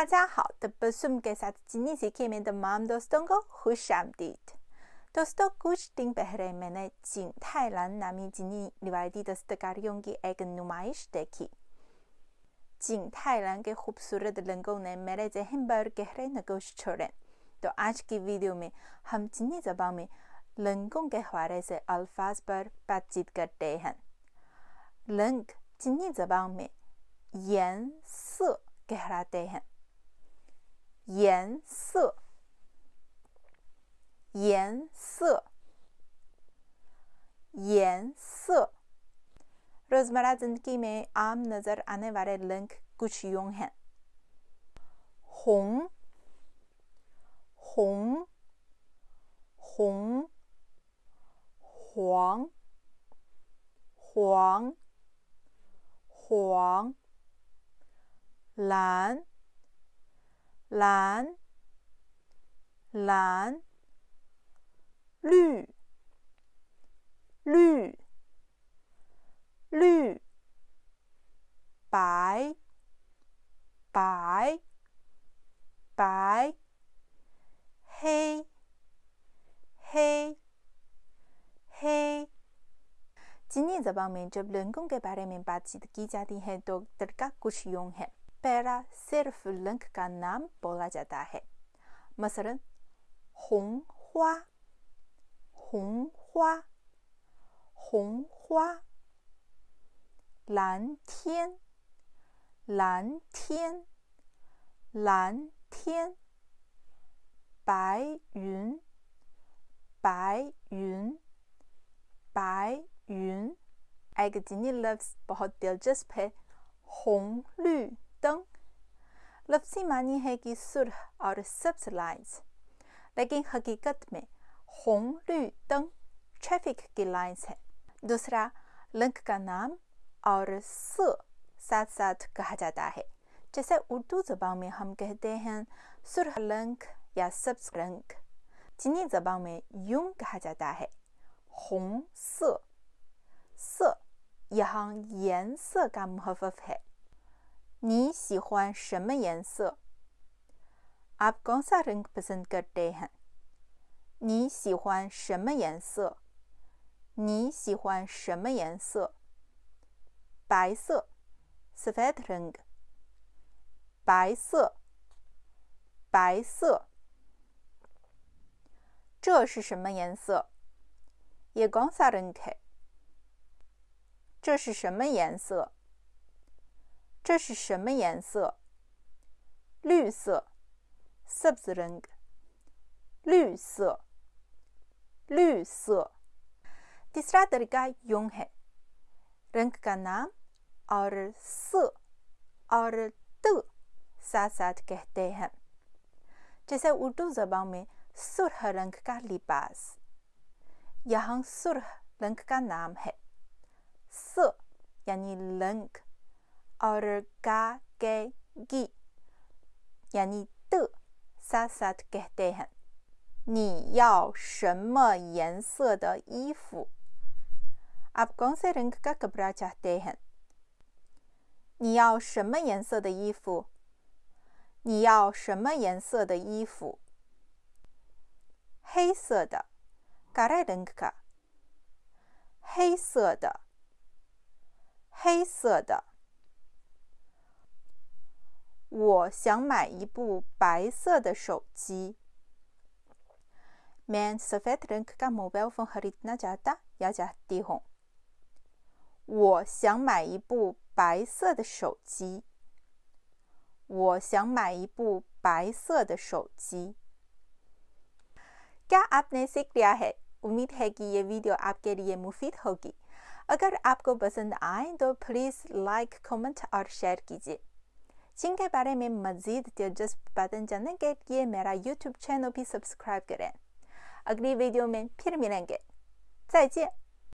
大家好, तबस्सुम के साथ चीनी सीखे में तमाम दोस्तों को खुशामदीद। दोस्तों, कुछ दिन पहले मैंने चिंग थाईलान नामी चीनी रिवायती दस्तकारियों की एक नुमाइश देखी। चिंग थाईलान के खूबसूरत रंगों ने मेरे ज़हन पर गहरे नक्श छोड़े। तो आज की वीडियो में हम चीनी ज़बान में रंगों के हवाले से अल्फाज पर बातचीत करते हैं। रंग चीनी ज़बान में यान से कहलाते हैं। यान से, यान से, यान से। रोज़मर्रा ज़िंदगी में आम नज़र आने वाले रंग कुछ यूं हैं: होंग, होंग, होंग, हुआंग, हुआंग, हुआंग, लान, लान, लान, लू, लू, लू, बाई, बाई, बाई, हे, हे, हे। चीनी ज़बान में जब रंगों के बारे में बातचीत की जाती है तो तरीका कुछ यूं है। पहला सिर्फ रंग का नाम बोला जाता है। मसलन होंग हुआ, होंग हुआ, होंग हुआ, लान थियन, लान थियन, लान थियन, बाई युन, बाई युन, बाई युन। एक चीनी लफ्ज़ बहुत दिलचस्प है, होंग लू तंग। लफ्ज़ी मानी है कि सुर्ख और सब्ज़ लाइन्स, लेकिन हकीकत में होंग लू तंग ट्रैफिक की लाइन्स है। दूसरा, रंग का नाम और स साथ साथ कहा जाता है। जैसे उर्दू ज़बान में हम कहते हैं सुर्ख रंग या सब्ज़ रंग। चीनी ज़बान में यूं कहा जाता है, होंग से। से यहाँ यान से का मुख़फ़्फ़फ़ है। 你喜欢什么颜色? आप कौन सा रंग पसंद करते हैं? 你喜欢什么颜色? 你喜欢什么颜色? 白色 सफ़ेद रंग, 白色 白色。这是什么颜色? ये कौन सा रंग है? 这是什么颜色? 这是什么颜色? 绿色 सब्ज़ रंग, 绿色 绿色。तीसरा तरीका यूं है, रंग का नाम और स और त साथ साथ कहते हैं। जैसे उर्दू ज़बान में सुर्ख रंग का लिबास, यहाँ सुर्ख रंग का नाम है। स यानी रंग और गा गे गी यानी त साथ साथ कहते हैं। 你要什么颜色的衣服? आप कौन से रंग का कपड़ा चाहते हैं? 你要什么颜色的衣服? 你要什么颜色的衣服? 黑色的 काले रंग का, 黑色的 黑色的。我想买一部白色的手机。मैं सफ़ेद रंग का मोबाइल फ़ोन खरीदना चाहता या चाहती हूँ। 我想买一部白色的手机。我想买一部白色的手机。क्या आपने सीख लिया है? उम्मीद है कि ये वीडियो आपके लिए मुफीद होगी। अगर आपको पसंद आए तो प्लीज़ लाइक, कमेंट और शेयर कीजिए। चीन के बारे में मज़ीद दिलचस्प बातें जानने के लिए मेरा YouTube चैनल भी सब्सक्राइब करें। अगली वीडियो में फिर मिलेंगे। 再见。